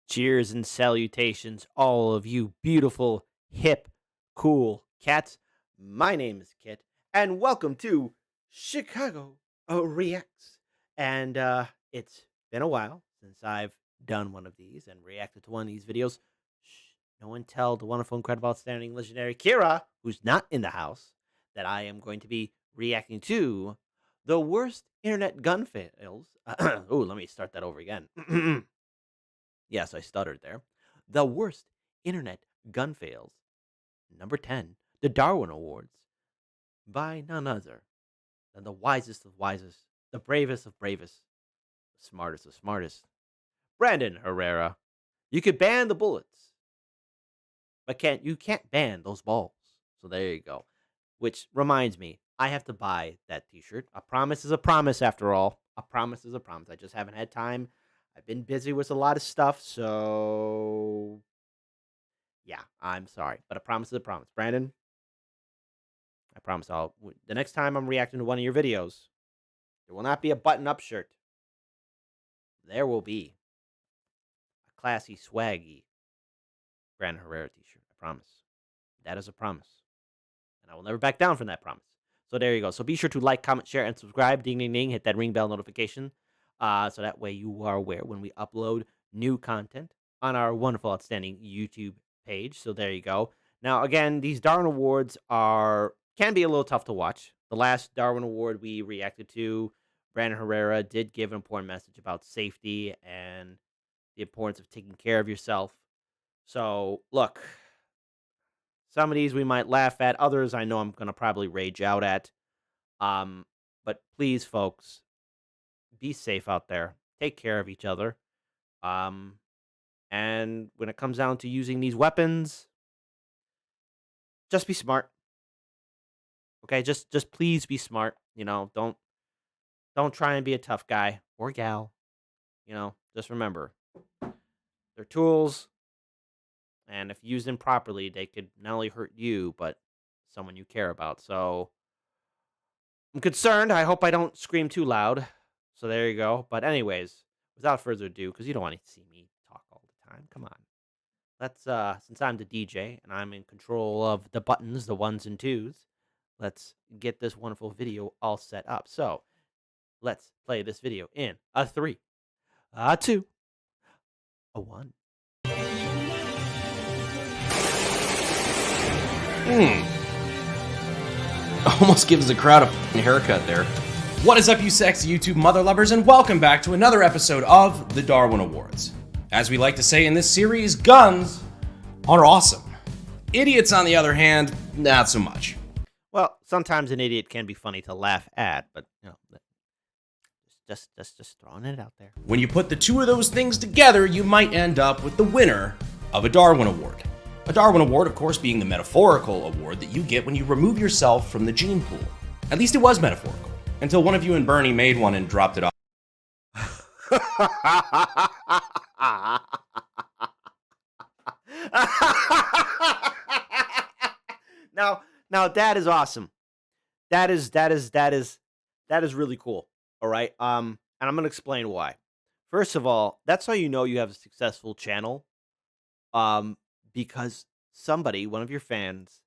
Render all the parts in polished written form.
Cheers and salutations, all of you beautiful, hip, cool cats. My name is Kit, and welcome to Chicago Reacts. And it's been a while since I've done one of these and reacted to one of these videos. Shh, no one tell the wonderful, incredible, outstanding, legendary Kira, who's not in the house, that I am going to be reacting to the worst internet gun fails. Oh, let me start that over again. Yes, I stuttered there. The worst internet gun fails. Number 10, the Darwin Awards, by none other than the wisest of wisest, the bravest of bravest, the smartest of smartest, Brandon Herrera. You could ban the bullets, but you can't ban those balls. So there you go. Which reminds me, I have to buy that T-shirt. A promise is a promise, after all. A promise is a promise. I just haven't had time. I've been busy with a lot of stuff, so yeah, I'm sorry, but a promise is a promise. Brandon, I promise the next time I'm reacting to one of your videos, there will not be a button-up shirt. There will be a classy, swaggy Brandon Herrera t-shirt. I promise. That is a promise. And I will never back down from that promise. So there you go. So be sure to like, comment, share, and subscribe. Ding, ding, ding. Hit that ring bell notification. So that way you are aware when we upload new content on our wonderful, outstanding YouTube page. So there you go. Now, again, these Darwin Awards can be a little tough to watch. The last Darwin Award we reacted to, Brandon Herrera did give an important message about safety and the importance of taking care of yourself. So, look, some of these we might laugh at. Others I know I'm going to probably rage out at. But please, folks, be safe out there. Take care of each other. And when it comes down to using these weapons, just be smart. Okay, just please be smart. Don't try and be a tough guy or gal. Just remember, they're tools, and if used improperly, they could not only hurt you but someone you care about. So I'm concerned. I hope I don't scream too loud. So there you go. But anyways, without further ado, because you don't want to see me talk all the time. Come on. Since I'm the DJ and I'm in control of the buttons, the ones and twos, let's get this wonderful video all set up. So let's play this video in a 3, a 2, a 1. Almost gives the crowd a haircut there. What is up, you sexy YouTube mother lovers, and welcome back to another episode of the Darwin Awards. As we like to say in this series, guns are awesome. Idiots, on the other hand, not so much. Well, sometimes an idiot can be funny to laugh at, but just throwing it out there. When you put the two of those things together, you might end up with the winner of a Darwin Award. A Darwin Award, of course, being the metaphorical award that you get when you remove yourself from the gene pool. At least it was metaphorical, until one of you and Bernie made one and dropped it off. Now that is awesome. That is really cool. All right. And I'm gonna explain why. First of all, that's how you know you have a successful channel. Because somebody, one of your fans,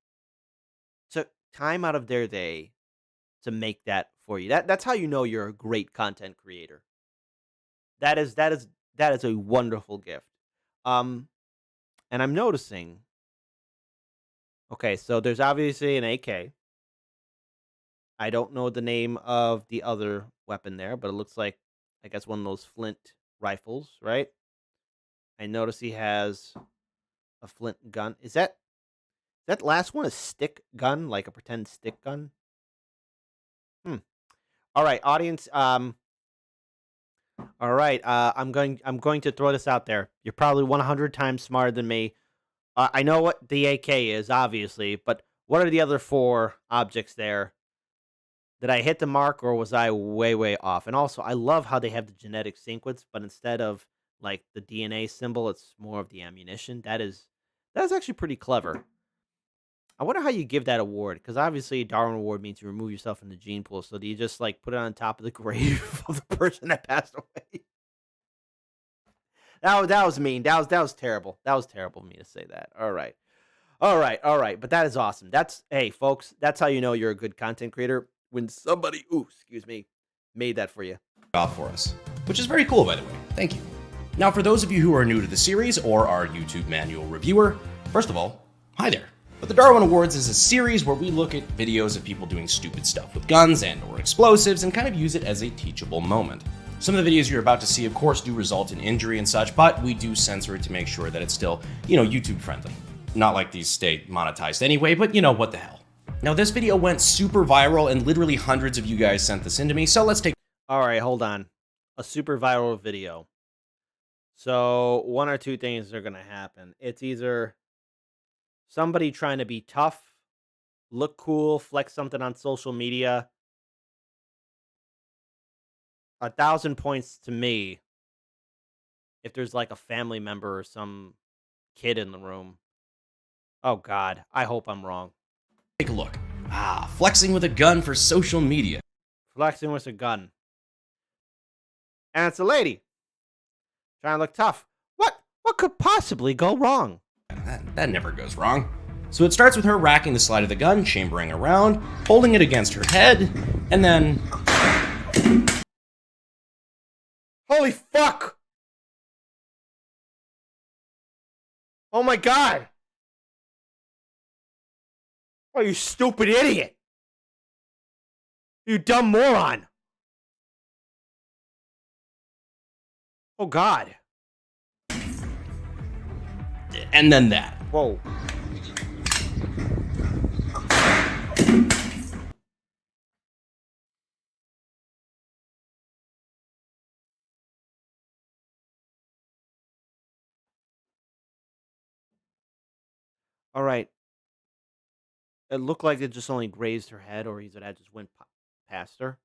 took time out of their day to make that for you. That's how you know you're a great content creator. That is a wonderful gift. And I'm noticing. Okay, so there's obviously an AK. I don't know the name of the other weapon there, but it looks like, I guess, one of those flint rifles, right? I notice he has a flint gun. Is that last one a stick gun, like a pretend stick gun? All right, audience. All right. I'm going to throw this out there. You're probably 100 times smarter than me. I know what the AK is, obviously, but what are the other 4 objects there? Did I hit the mark, or was I way, way off? And also, I love how they have the genetic sequence, but instead of like the DNA symbol, it's more of the ammunition. That's actually pretty clever. I wonder how you give that award, because obviously a Darwin Award means you remove yourself from the gene pool. So do you just like put it on top of the grave of the person that passed away? That was mean. That was terrible. That was terrible of me to say that. All right. All right. All right. But that is awesome. Hey, folks, that's how you know you're a good content creator when somebody, excuse me, made that for you. Off for us, which is very cool, by the way. Thank you. Now, for those of you who are new to the series or our YouTube manual reviewer, first of all, hi there. But the Darwin Awards is a series where we look at videos of people doing stupid stuff with guns and or explosives and kind of use it as a teachable moment. Some of the videos you're about to see, of course, do result in injury and such, but we do censor it to make sure that it's still, YouTube friendly. Not like these stay monetized anyway, but what the hell. Now, this video went super viral and literally hundreds of you guys sent this in to me, so let's take... All right, hold on. A super viral video. So one or two things are going to happen. It's either somebody trying to be tough, look cool, flex something on social media. 1,000 points to me if there's like a family member or some kid in the room. Oh, God. I hope I'm wrong. Take a look. Flexing with a gun for social media. Flexing with a gun. And it's a lady. Trying to look tough. What could possibly go wrong? That never goes wrong. So it starts with her racking the slide of the gun, chambering around, holding it against her head, and then... Holy fuck! Oh my God! Oh, you stupid idiot! You dumb moron! Oh God. And then that. Whoa. All right. It looked like it just only grazed her head, or either that just went past her.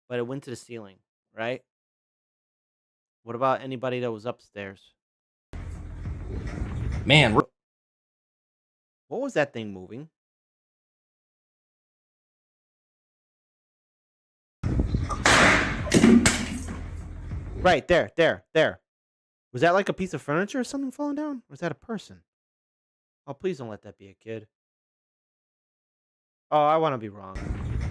But it went to the ceiling, right? What about anybody that was upstairs? Man, What was that thing moving? Right, there. Was that like a piece of furniture or something falling down? Or was that a person? Oh, please don't let that be a kid. Oh, I want to be wrong.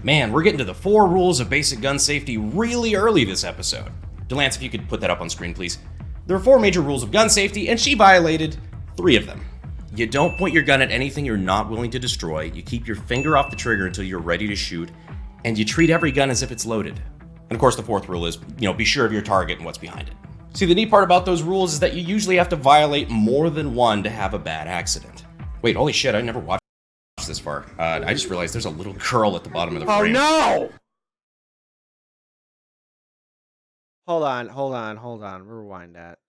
Man, we're getting to the 4 rules of basic gun safety really early this episode. Delance, if you could put that up on screen, please. There are 4 major rules of gun safety, and she violated 3 of them. You don't point your gun at anything you're not willing to destroy, you keep your finger off the trigger until you're ready to shoot, and you treat every gun as if it's loaded. And of course, the 4th rule is, be sure of your target and what's behind it. See, the neat part about those rules is that you usually have to violate more than one to have a bad accident. Wait, holy shit, I never watched this far. I just realized there's a little curl at the bottom of the frame. Oh no! Hold on. Rewind that.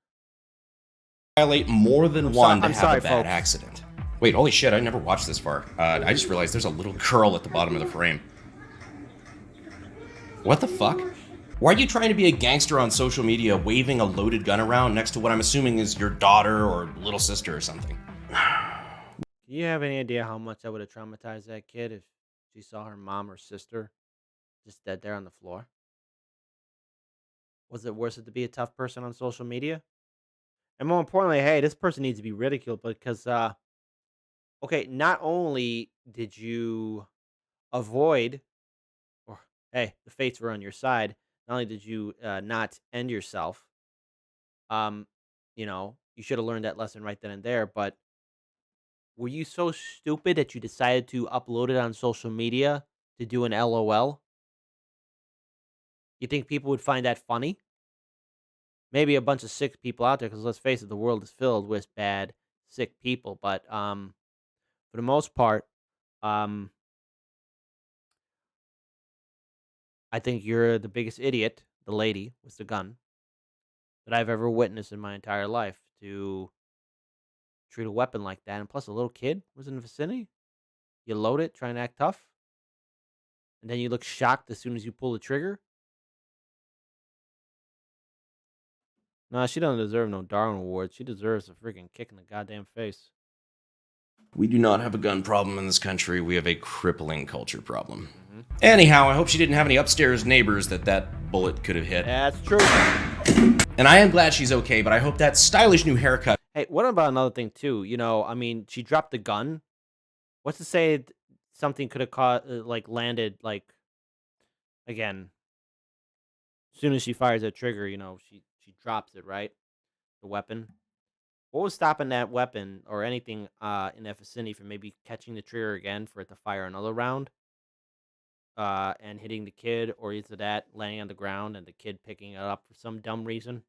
Violate more than one to I'm have sorry, a bad folks. accident. Wait, holy shit, I never watched this far. I just realized there's a little curl at the bottom of the frame. What the fuck? Why are you trying to be a gangster on social media waving a loaded gun around next to what I'm assuming is your daughter or little sister or something? Do you have any idea how much that would have traumatized that kid if she saw her mom or sister just dead there on the floor? Was it worth it to be a tough person on social media? And more importantly, hey, this person needs to be ridiculed because, okay, not only did you avoid, or hey, the fates were on your side. Not only did you not end yourself, um, you should have learned that lesson right then and there. But were you so stupid that you decided to upload it on social media to do an LOL? You think people would find that funny? Maybe a bunch of sick people out there, because let's face it, the world is filled with bad, sick people. But for the most part, um, I think you're the biggest idiot, the lady with the gun, that I've ever witnessed in my entire life to treat a weapon like that. And plus, a little kid was in the vicinity. You load it, try and act tough, and then you look shocked as soon as you pull the trigger. Nah, she doesn't deserve no Darwin Award. She deserves a freaking kick in the goddamn face. We do not have a gun problem in this country. We have a crippling culture problem. Mm-hmm. Anyhow, I hope she didn't have any upstairs neighbors that bullet could have hit. That's true. And I am glad she's okay, but I hope that stylish new haircut. Hey, what about another thing too? You know, I mean, she dropped the gun. What's to say something could have caught, like, landed, like, again, as soon as she fires that trigger, you know, she drops it, right? The weapon. What was stopping that weapon or anything in that vicinity from maybe catching the trigger again for it to fire another round? And hitting the kid, or either that laying on the ground and the kid picking it up for some dumb reason.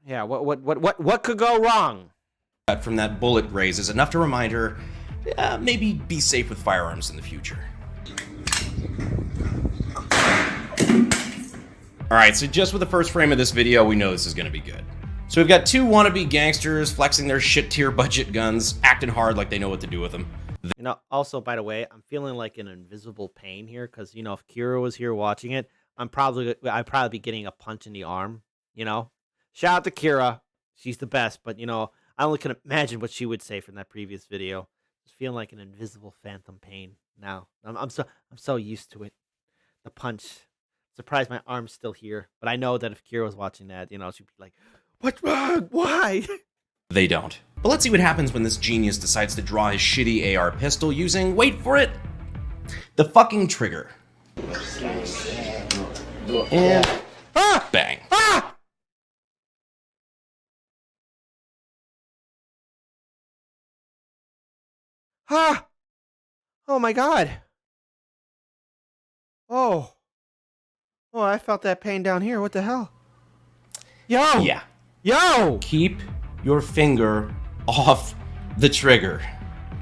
Yeah, what could go wrong? From that bullet graze is enough to remind her, maybe be safe with firearms in the future. Alright, so just with the first frame of this video, we know this is gonna be good. So we've got two wannabe gangsters flexing their shit tier budget guns, acting hard like they know what to do with them. You know, also, by the way, I'm feeling like an invisible pain here because, you know, if Kira was here watching it, I'd probably be getting a punch in the arm, you know? Shout out to Kira. She's the best, but, you know, I only can imagine what she would say from that previous video. Just feeling like an invisible phantom pain now. I'm so used to it. The punch. Surprised my arm's still here. But I know that if Kira was watching that, you know, she'd be like, "What's wrong? Why?" They don't. But let's see what happens when this genius decides to draw his shitty AR pistol using, wait for it, the fucking trigger. And bang. Ah! Ah! Oh my god. Oh. Oh, I felt that pain down here. What the hell? Yo! Yeah. Yo! Keep your finger off the trigger.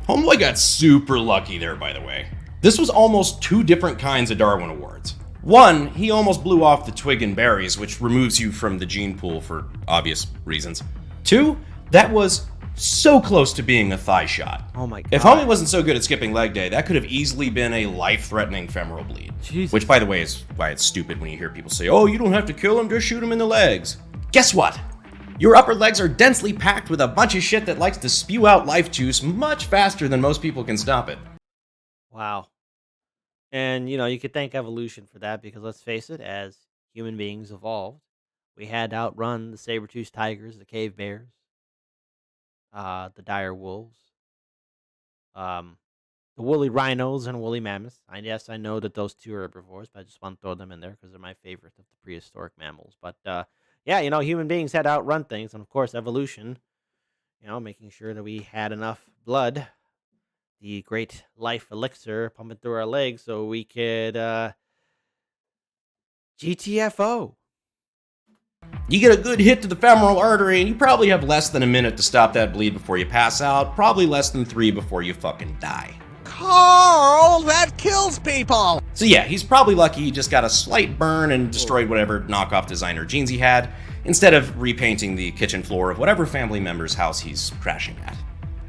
Homeboy got super lucky there, by the way. This was almost two different kinds of Darwin Awards. One, he almost blew off the twig and berries, which removes you from the gene pool for obvious reasons. Two, that was so close to being a thigh shot. Oh my god. If homie wasn't so good at skipping leg day, that could have easily been a life-threatening femoral bleed. Jesus. Which, by the way, is why it's stupid when you hear people say, "Oh, you don't have to kill him, just shoot him in the legs." Guess what? Your upper legs are densely packed with a bunch of shit that likes to spew out life juice much faster than most people can stop it. Wow. And, you know, you could thank evolution for that because let's face it, as human beings evolved, we had to outrun the saber-toothed tigers, the cave bears, the dire wolves, the woolly rhinos and woolly mammoths. Yes, I know that those two are herbivores, but I just want to throw them in there because they're my favorite of the prehistoric mammals. But, yeah, you know, human beings had to outrun things. And, of course, evolution, you know, making sure that we had enough blood, the great life elixir pumping through our legs so we could GTFO. You get a good hit to the femoral artery, and you probably have less than a minute to stop that bleed before you pass out, probably less than 3 before you fucking die. Carl, that kills people! So yeah, he's probably lucky he just got a slight burn and destroyed whatever knockoff designer jeans he had, instead of repainting the kitchen floor of whatever family member's house he's crashing at.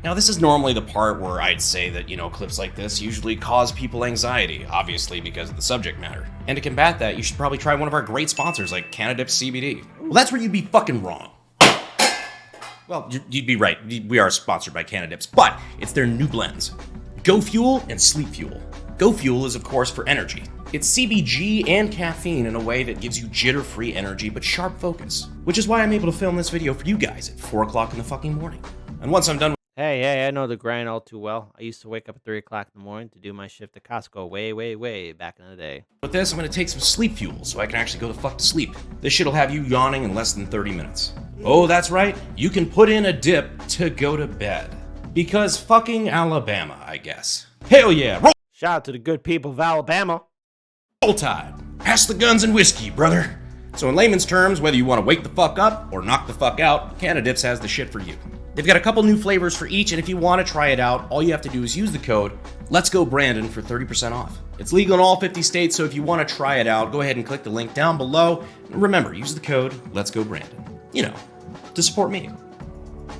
Now, this is normally the part where I'd say that, you know, clips like this usually cause people anxiety, obviously because of the subject matter. And to combat that, you should probably try one of our great sponsors like Canadips CBD. Well, that's where you'd be fucking wrong. Well, you'd be right. We are sponsored by Canadips, but it's their new blends. Go Fuel and Sleep Fuel. Go Fuel is, of course, for energy. It's CBG and caffeine in a way that gives you jitter-free energy but sharp focus, which is why I'm able to film this video for you guys at 4 o'clock in the fucking morning. And once I'm done Hey, I know the grind all too well. I used to wake up at 3 o'clock in the morning to do my shift at Costco way back in the day. with this, I'm gonna take some sleep fuel so I can actually go the fuck to sleep. This shit'll have you yawning in less than 30 minutes. Oh, that's right, you can put in a dip to go to bed. Because fucking Alabama, I guess. Hell yeah, Shout out to the good people of Alabama. roll tide. Pass the guns and whiskey, brother. So in layman's terms, whether you want to wake the fuck up or knock the fuck out, Canadips has the shit for you. They've got a couple new flavors for each, and if you want to try it out, all you have to do is use the code Let's Go Brandon for 30% off. It's legal in all 50 states, so if you want to try it out, go ahead and click the link down below. And remember, use the code Let's Go Brandon. You know, to support me.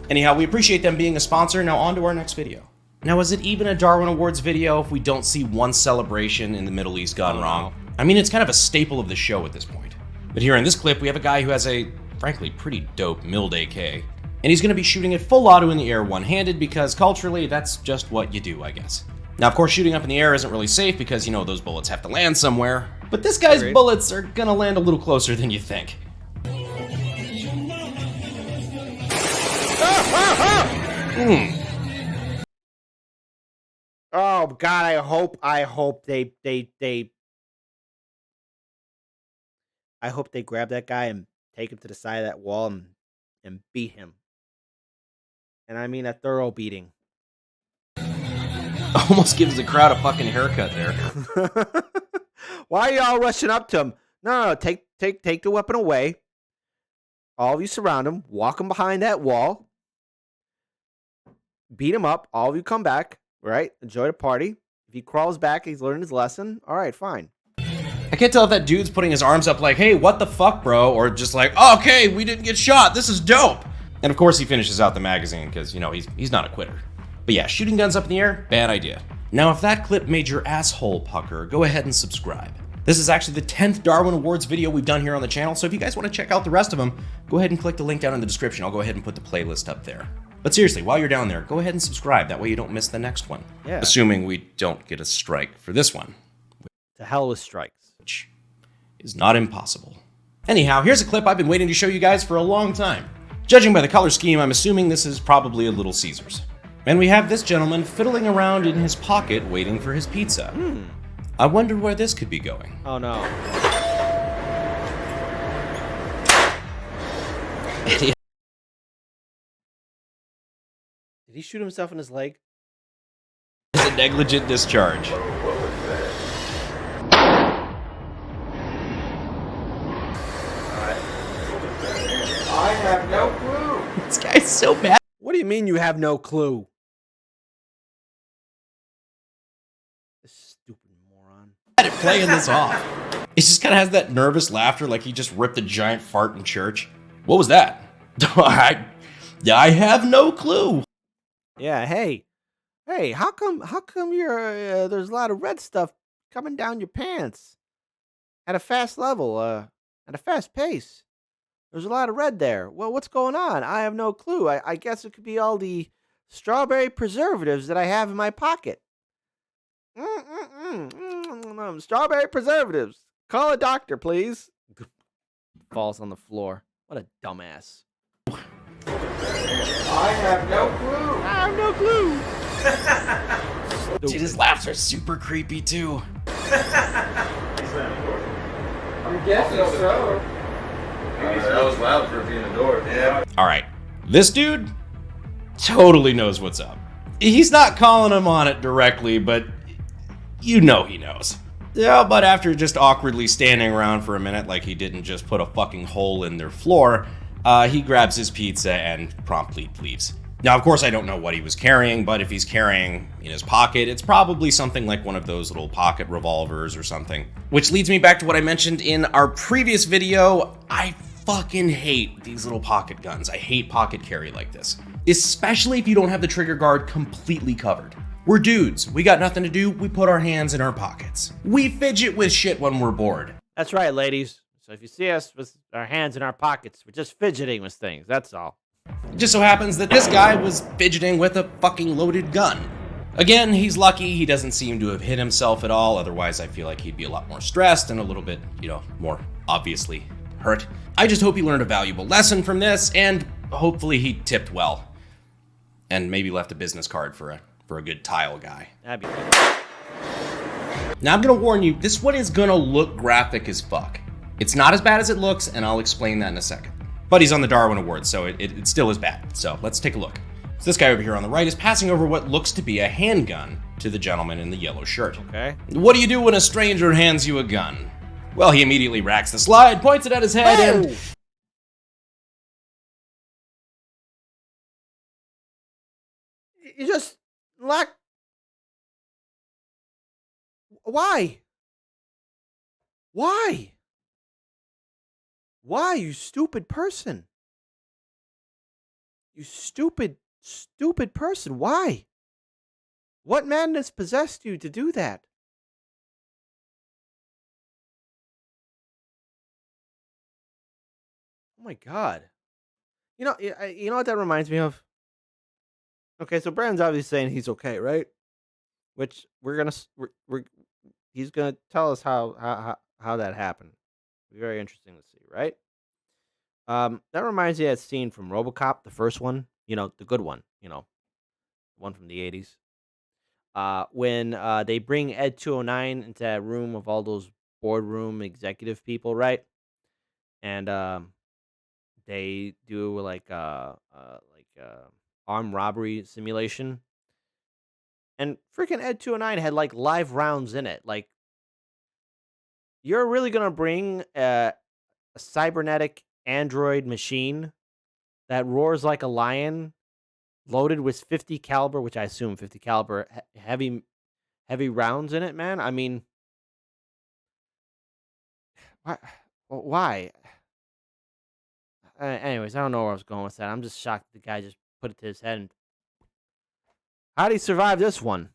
Anyhow, we appreciate them being a sponsor. Now on to our next video. Now, is it even a Darwin Awards video if we don't see one celebration in the Middle East gone wrong? I mean, it's kind of a staple of the show at this point. But here in this clip, we have a guy who has a, frankly, pretty dope milled AK. And he's going to be shooting it full auto in the air one-handed because culturally, that's just what you do, I guess. Now, of course, shooting up in the air isn't really safe because, you know, those bullets have to land somewhere. But this guy's Agreed. bullets are gonna land a little closer than you think. Oh God, I hope they grab that guy and take him to the side of that wall and beat him. And I mean a thorough beating. Almost gives the crowd a fucking haircut there. Why are y'all rushing up to him? No, take the weapon away. All of you surround him, walk him behind that wall, beat him up. All of you come back, right? Enjoy the party. If he crawls back, he's learned his lesson. All right, fine. I can't tell if that dude's putting his arms up like, hey, what the fuck, bro? Or just like, oh, okay, we didn't get shot. This is dope. And of course he finishes out the magazine because, you know, he's not a quitter. But yeah, shooting guns up in the air, bad idea. Now, if that clip made your asshole pucker, go ahead and subscribe. This is actually the 10th Darwin Awards video we've done here on the channel, so if you guys want to check out the rest of them, go ahead and click the link down in the description. I'll go ahead and put the playlist up there. But seriously, while you're down there, go ahead and subscribe. That way you don't miss the next one. Yeah. Assuming we don't get a strike for this one, To hell with strikes. which is not impossible. Anyhow, here's a clip I've been waiting to show you guys for a long time. Judging by the color scheme, I'm assuming this is probably a Little Caesars. And we have this gentleman fiddling around in his pocket waiting for his pizza. I wonder where this could be going. Oh no. Idiot. Did he shoot himself in his leg? It's a negligent discharge. I have no clue. This guy's so mad. What do you mean you have no clue? This stupid moron. At playing this off. He just kind of has that nervous laughter like he just ripped a giant fart in church. What was that? I have no clue. Yeah, hey, how come you're there's a lot of red stuff coming down your pants at a fast level, at a fast pace? There's a lot of red there. Well, what's going on? I have no clue. I guess it could be all the strawberry preservatives that I have in my pocket. Strawberry preservatives. Call a doctor, please. Falls on the floor. What a dumbass. I have no clue. I have no clue. Dude, his laughs are super creepy too. I'm guessing so. That was loud for being a door. Yeah. Alright, this dude totally knows what's up. He's not calling him on it directly, but you know he knows. Yeah, but after just awkwardly standing around for a minute like he didn't just put a fucking hole in their floor, he grabs his pizza and promptly leaves. Now, of course, I don't know what he was carrying, but if he's carrying in his pocket, it's probably something like one of those little pocket revolvers or something. Which leads me back to what I mentioned in our previous video. I fucking hate these little pocket guns. I hate pocket carry like this. Especially if you don't have the trigger guard completely covered. We're dudes. We got nothing to do. We put our hands in our pockets. We fidget with shit when we're bored. That's right, ladies. So if you see us with our hands in our pockets, we're just fidgeting with things. That's all. It just so happens that this guy was fidgeting with a fucking loaded gun. Again, he's lucky he doesn't seem to have hit himself at all. Otherwise, I feel like he'd be a lot more stressed and a little bit, more obviously hurt. I just hope he learned a valuable lesson from this, and hopefully he tipped well. And maybe left a business card for a good tile guy. That'd be good. Now, I'm gonna warn you, this one is gonna look graphic as fuck. It's not as bad as it looks, and I'll explain that in a second. But he's on the Darwin Awards, so it still is bad. So let's take a look. So this guy over here on the right is passing over what looks to be a handgun to the gentleman in the yellow shirt. Okay. What do you do when a stranger hands you a gun? Well, he immediately racks the slide, points it at his head, and... You just lack. Why? Why? Why, you stupid person? You stupid person. Why? What madness possessed you to do that? Oh my God. You know what that reminds me of? Okay, so Brandon's obviously saying he's okay, right? Which we're gonna he's gonna tell us how how that happened. Very interesting to see, right? That reminds me of that scene from RoboCop, the first one. The good one. One from the '80s. When they bring Ed 209 into that room of all those boardroom executive people, right? And they do armed robbery simulation, and freaking Ed 209 had like live rounds in it. Like, you're really gonna bring a cybernetic android machine that roars like a lion, loaded with 50 caliber, which I assume 50 caliber heavy rounds in it, man? I mean, why? Why? Anyways, I don't know where I was going with that. I'm just shocked the guy just put it to his head. How did he survive this one?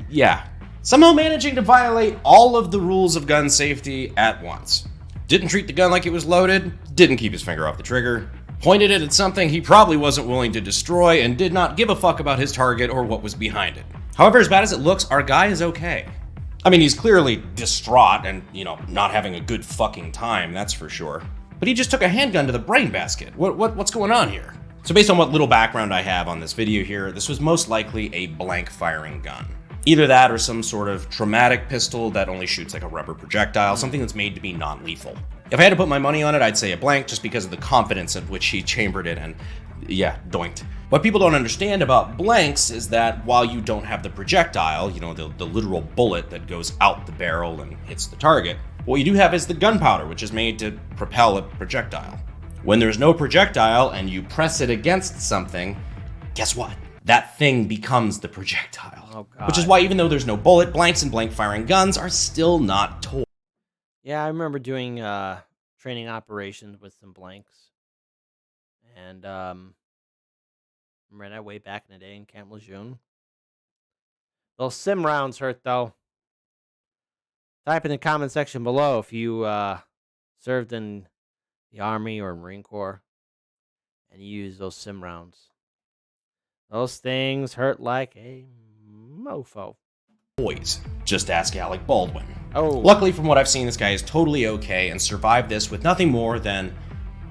Yeah. Somehow managing to violate all of the rules of gun safety at once. Didn't treat the gun like it was loaded, didn't keep his finger off the trigger, pointed it at something he probably wasn't willing to destroy, and did not give a fuck about his target or what was behind it. However, as bad as it looks, our guy is okay. I mean, he's clearly distraught and, not having a good fucking time, that's for sure. But he just took a handgun to the brain basket. What's going on here? So based on what little background I have on this video here, this was most likely a blank firing gun. Either that or some sort of traumatic pistol that only shoots like a rubber projectile, something that's made to be non-lethal. If I had to put my money on it, I'd say a blank just because of the confidence at which he chambered it and, yeah, doinked. What people don't understand about blanks is that while you don't have the projectile, the literal bullet that goes out the barrel and hits the target, what you do have is the gunpowder, which is made to propel a projectile. When there's no projectile and you press it against something, guess what? That thing becomes the projectile. Oh, God. Which is why even though there's no bullet, blanks and blank firing guns are still not toys. Yeah, I remember doing training operations with some blanks. And remember that way back in the day in Camp Lejeune? Those sim rounds hurt, though. Type in the comment section below if you served in the Army or Marine Corps and you use those sim rounds. Those things hurt like a mofo. Just ask Alec Baldwin. Oh. Luckily, from what I've seen, this guy is totally okay and survived this with nothing more than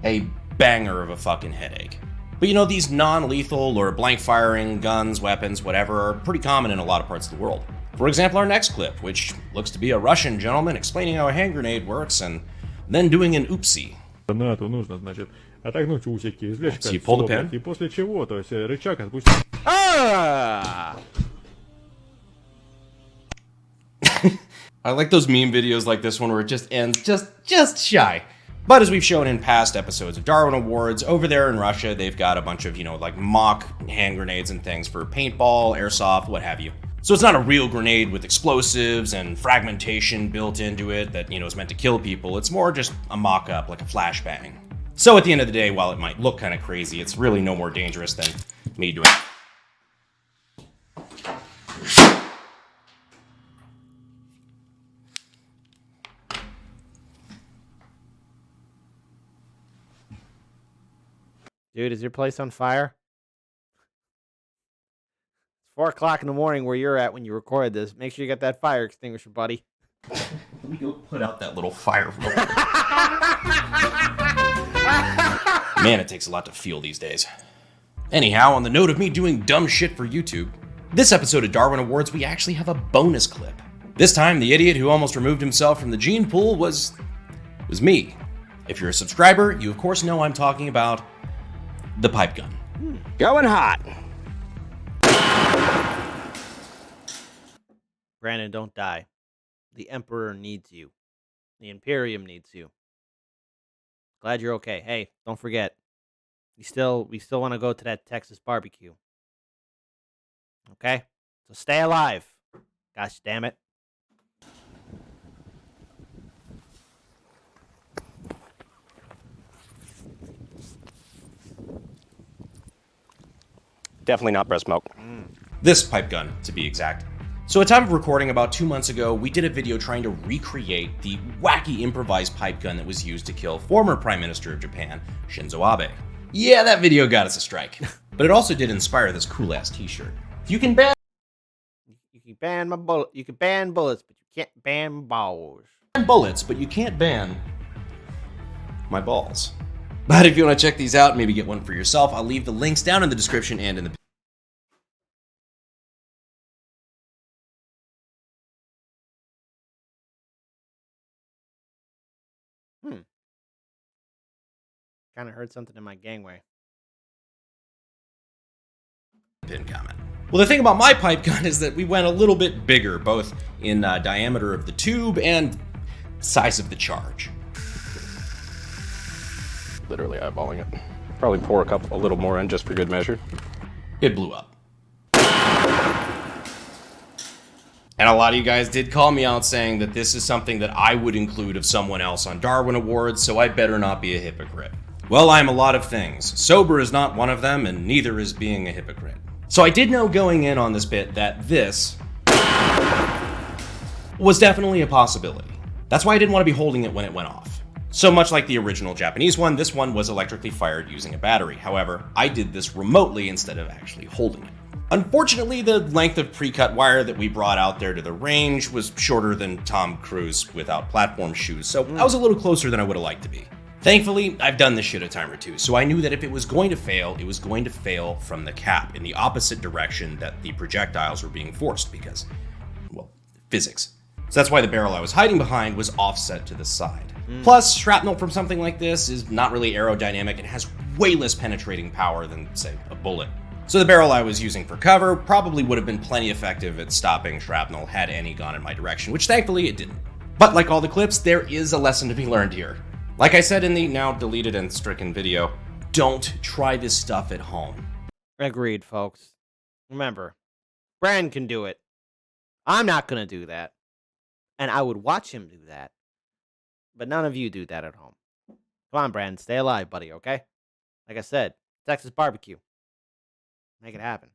a banger of a fucking headache. But these non-lethal or blank firing guns, weapons, whatever, are pretty common in a lot of parts of the world. For example, our next clip, which looks to be a Russian gentleman explaining how a hand grenade works and then doing an oopsie. Гранату нужно, значит, отогнуть усики, извлечь So you pull the кольцо, pin? и после чего, то есть рычаг отпустить. Ah! I like those meme videos like this one where it just ends just shy. But as we've shown in past episodes of Darwin Awards, over there in Russia, they've got a bunch of, like mock hand grenades and things for paintball, airsoft, what have you. So it's not a real grenade with explosives and fragmentation built into it that, is meant to kill people. It's more just a mock-up, like a flashbang. So at the end of the day, while it might look kind of crazy, it's really no more dangerous than me doing it. Dude, is your place on fire? It's 4 o'clock in the morning where you're at when you record this. Make sure you got that fire extinguisher, buddy. Let me go put out that little fire. Man, it takes a lot to feel these days. Anyhow, on the note of me doing dumb shit for YouTube, this episode of Darwin Awards, we actually have a bonus clip. This time, the idiot who almost removed himself from the gene pool was me. If you're a subscriber, you of course know I'm talking about the pipe gun. Going hot. Brandon, don't die. The Emperor needs you. The Imperium needs you. Glad you're okay. Hey, don't forget. We still want to go to that Texas barbecue. Okay? So stay alive. Gosh damn it. Definitely not breast milk. This pipe gun, to be exact. So at time of recording about 2 months ago, we did a video trying to recreate the wacky improvised pipe gun that was used to kill former Prime Minister of Japan, Shinzo Abe. Yeah, that video got us a strike. But it also did inspire this cool-ass t-shirt. You can ban You can ban bullets, but you can't ban balls. ban bullets, but you can't ban my balls. But if you want to check these out, maybe get one for yourself, I'll leave the links down in the description and in the Kind of heard something in my gangway. pin comment. Well, the thing about my pipe gun is that we went a little bit bigger, both in diameter of the tube and size of the charge. Literally eyeballing it. Probably pour a little more in just for good measure. It blew up. And a lot of you guys did call me out saying that this is something that I would include of someone else on Darwin Awards, so I better not be a hypocrite. Well, I'm a lot of things. Sober is not one of them, and neither is being a hypocrite. So I did know going in on this bit that this was definitely a possibility. That's why I didn't want to be holding it when it went off. So much like the original Japanese one, this one was electrically fired using a battery. However, I did this remotely instead of actually holding it. Unfortunately, the length of pre-cut wire that we brought out there to the range was shorter than Tom Cruise without platform shoes, so I was a little closer than I would have liked to be. Thankfully, I've done this shit a time or two, so I knew that if it was going to fail, it was going to fail from the cap in the opposite direction that the projectiles were being forced because, well, physics. So that's why the barrel I was hiding behind was offset to the side. Plus, shrapnel from something like this is not really aerodynamic and has way less penetrating power than, say, a bullet. So the barrel I was using for cover probably would have been plenty effective at stopping shrapnel had any gone in my direction, which thankfully it didn't. But like all the clips, there is a lesson to be learned here. Like I said in the now deleted and stricken video, don't try this stuff at home. Agreed, folks. Remember, Brand can do it. I'm not going to do that. And I would watch him do that. But none of you do that at home. Come on, Brand. Stay alive, buddy, okay? Like I said, Texas barbecue. Make it happen.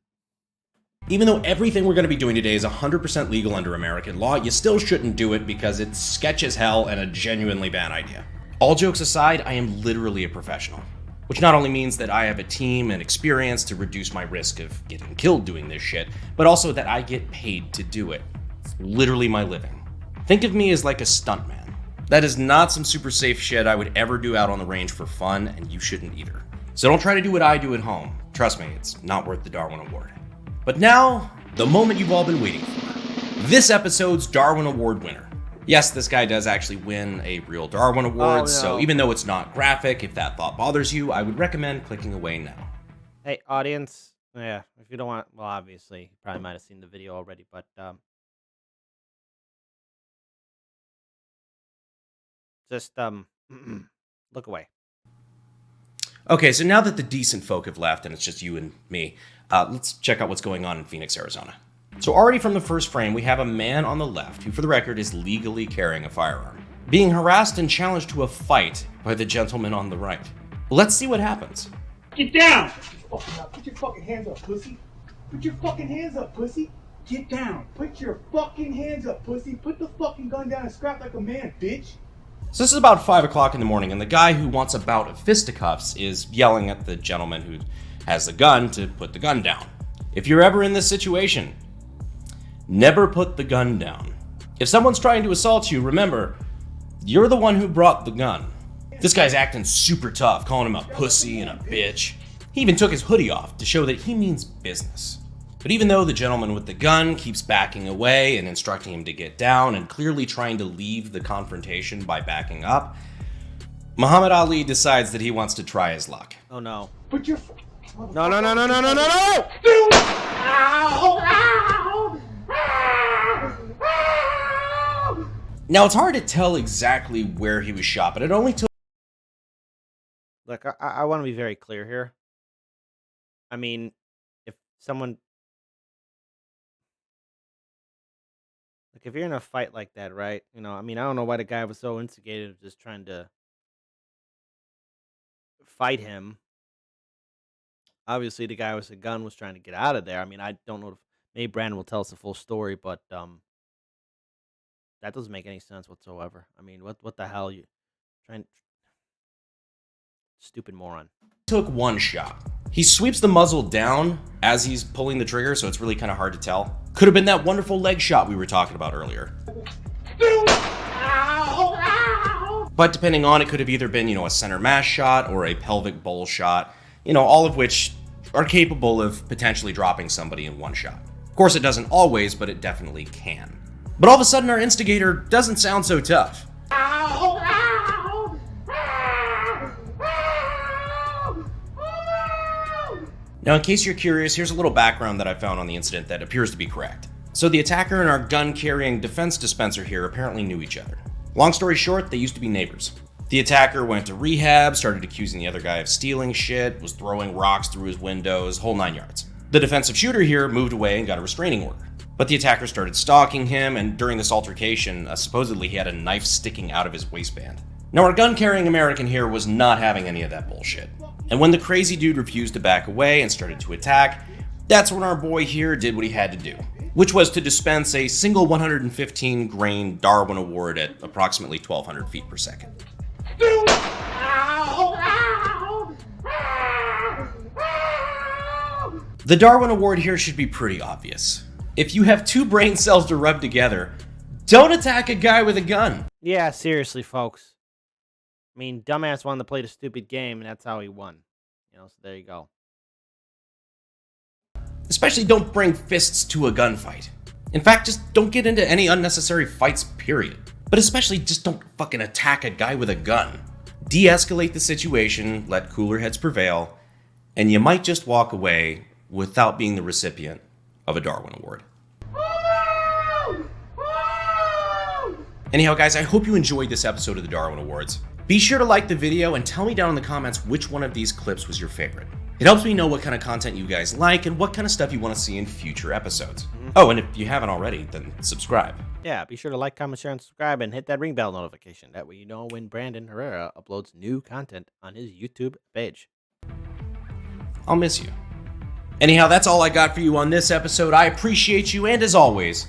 Even though everything we're going to be doing today is 100% legal under American law, you still shouldn't do it because it's sketch as hell and a genuinely bad idea. All jokes aside, I am literally a professional, which not only means that I have a team and experience to reduce my risk of getting killed doing this shit, but also that I get paid to do it. It's literally my living. Think of me as like a stuntman. That is not some super safe shit I would ever do out on the range for fun, and you shouldn't either. So don't try to do what I do at home. Trust me, it's not worth the Darwin Award. But now, the moment you've all been waiting for. This episode's Darwin Award winner. Yes, this guy does actually win a real Darwin Award, so even though it's not graphic, if that thought bothers you, I would recommend clicking away now. Hey, audience. Yeah, if you don't want... Well, obviously, you probably might have seen the video already, but... just, look away. Okay, so now that the decent folk have left and it's just you and me, let's check out what's going on in Phoenix, Arizona. So already from the first frame, we have a man on the left who, for the record, is legally carrying a firearm, being harassed and challenged to a fight by the gentleman on the right. Let's see what happens. Get down! Put your fucking hands up, pussy. Put your fucking hands up, pussy. Get down. Put your fucking hands up, pussy. Put the fucking gun down and scrap like a man, bitch. So this is about 5 o'clock in the morning, and the guy who wants a bout of fisticuffs is yelling at the gentleman who has the gun to put the gun down. If you're ever in this situation, never put the gun down. If someone's trying to assault you, remember, you're the one who brought the gun. This guy's acting super tough, calling him a pussy and a bitch. He even took his hoodie off to show that he means business. But even though the gentleman with the gun keeps backing away and instructing him to get down and clearly trying to leave the confrontation by backing up, Muhammad Ali decides that he wants to try his luck. Oh, no. Put your... No, no, no, no, no, no, no, no! Dude! Ow! Ow! Ow! Now, it's hard to tell exactly where he was shot, but it only took... Look, I want to be very clear here. I mean, if someone... Like, if you're in a fight like that, right? You know, I mean, I don't know why the guy was so instigated of just trying to fight him. Obviously, the guy with the gun was trying to get out of there. I mean, I don't know if maybe Brandon will tell us the full story, but that doesn't make any sense whatsoever. I mean, what the hell you trying? Stupid moron. Took one shot. He sweeps the muzzle down as he's pulling the trigger, so it's really kind of hard to tell. Could have been that wonderful leg shot we were talking about earlier. Dude! Ow! But depending on, it could have either been, a center mass shot or a pelvic bowl shot, all of which are capable of potentially dropping somebody in one shot. Of course, it doesn't always, but it definitely can. But all of a sudden, our instigator doesn't sound so tough. Now, in case you're curious, here's a little background that I found on the incident that appears to be correct. So the attacker and our gun-carrying defense dispenser here apparently knew each other. Long story short, they used to be neighbors. The attacker went to rehab, started accusing the other guy of stealing shit, was throwing rocks through his windows, whole 9 yards. The defensive shooter here moved away and got a restraining order. But the attacker started stalking him, and during this altercation, supposedly he had a knife sticking out of his waistband. Now, our gun-carrying American here was not having any of that bullshit. And when the crazy dude refused to back away and started to attack, that's when our boy here did what he had to do, which was to dispense a single 115 grain Darwin Award at approximately 1,200 feet per second. The Darwin Award here should be pretty obvious. If you have two brain cells to rub together, don't attack a guy with a gun. Yeah, seriously, folks. I mean, dumbass wanted to play the stupid game, and that's how he won. So there you go. Especially don't bring fists to a gunfight. In fact, just don't get into any unnecessary fights, period. But especially just don't fucking attack a guy with a gun. De-escalate the situation, let cooler heads prevail, and you might just walk away without being the recipient of a Darwin Award. Anyhow, guys, I hope you enjoyed this episode of the Darwin Awards. Be sure to like the video and tell me down in the comments which one of these clips was your favorite. It helps me know what kind of content you guys like and what kind of stuff you want to see in future episodes. Oh, and if you haven't already, then subscribe. Yeah, be sure to like, comment, share, and subscribe, and hit that ring bell notification. That way you know when Brandon Herrera uploads new content on his YouTube page. I'll miss you. Anyhow, that's all I got for you on this episode. I appreciate you, and as always,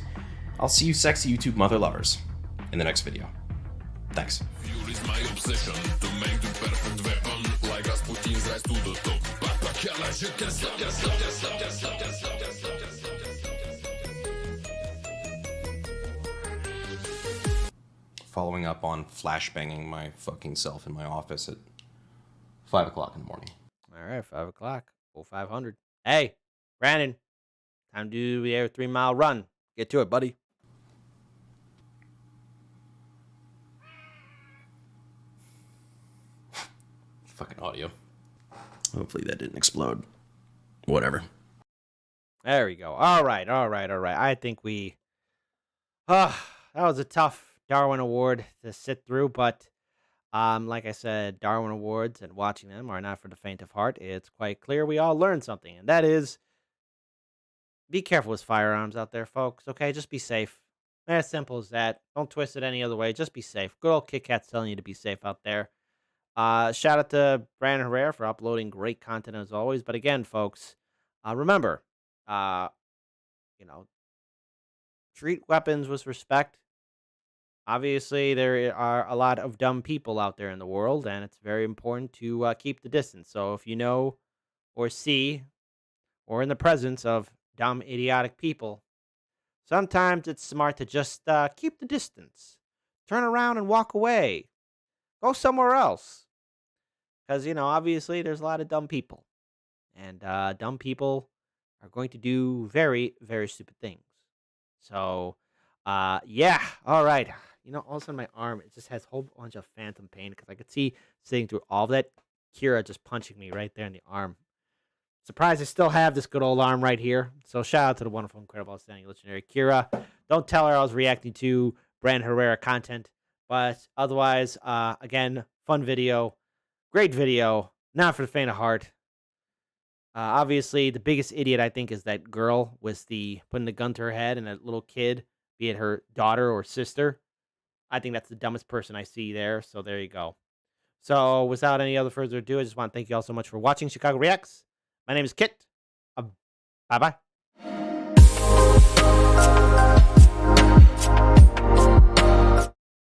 I'll see you sexy YouTube mother lovers in the next video. Thanks. Following up on flashbanging my fucking self in my office at 5 o'clock in the morning. All right, 5 o'clock. 500. Hey, Brandon. Time to do the 3-mile run. Get to it, buddy. Fucking audio. Hopefully that didn't explode. Whatever. There we go. All right. I think we... that was a tough Darwin Award to sit through, but like I said, Darwin Awards and watching them are not for the faint of heart. It's quite clear we all learned something, and that is, be careful with firearms out there, folks, okay? Just be safe. As simple as that. Don't twist it any other way. Just be safe. Good old Kit Kat's telling you to be safe out there. Shout out to Brandon Herrera for uploading great content as always. But again, folks, remember, treat weapons with respect. Obviously, there are a lot of dumb people out there in the world, and it's very important to keep the distance. So if you know or see or in the presence of dumb, idiotic people, sometimes it's smart to just keep the distance. Turn around and walk away. Go somewhere else. Because, obviously there's a lot of dumb people. And dumb people are going to do very, very stupid things. So, yeah. All right. All of a sudden my arm, it just has a whole bunch of phantom pain. Because I could see sitting through all of that, Kira just punching me right there in the arm. Surprised I still have this good old arm right here. So shout out to the wonderful, incredible, outstanding, legendary Kira. Don't tell her I was reacting to Brandon Herrera content. But otherwise, again, fun video. Great video. Not for the faint of heart. Obviously, the biggest idiot, I think, is that girl with putting the gun to her head and that little kid, be it her daughter or sister. I think that's the dumbest person I see there. So there you go. So without any other further ado, I just want to thank you all so much for watching Chicago Reacts. My name is Kit. Bye-bye.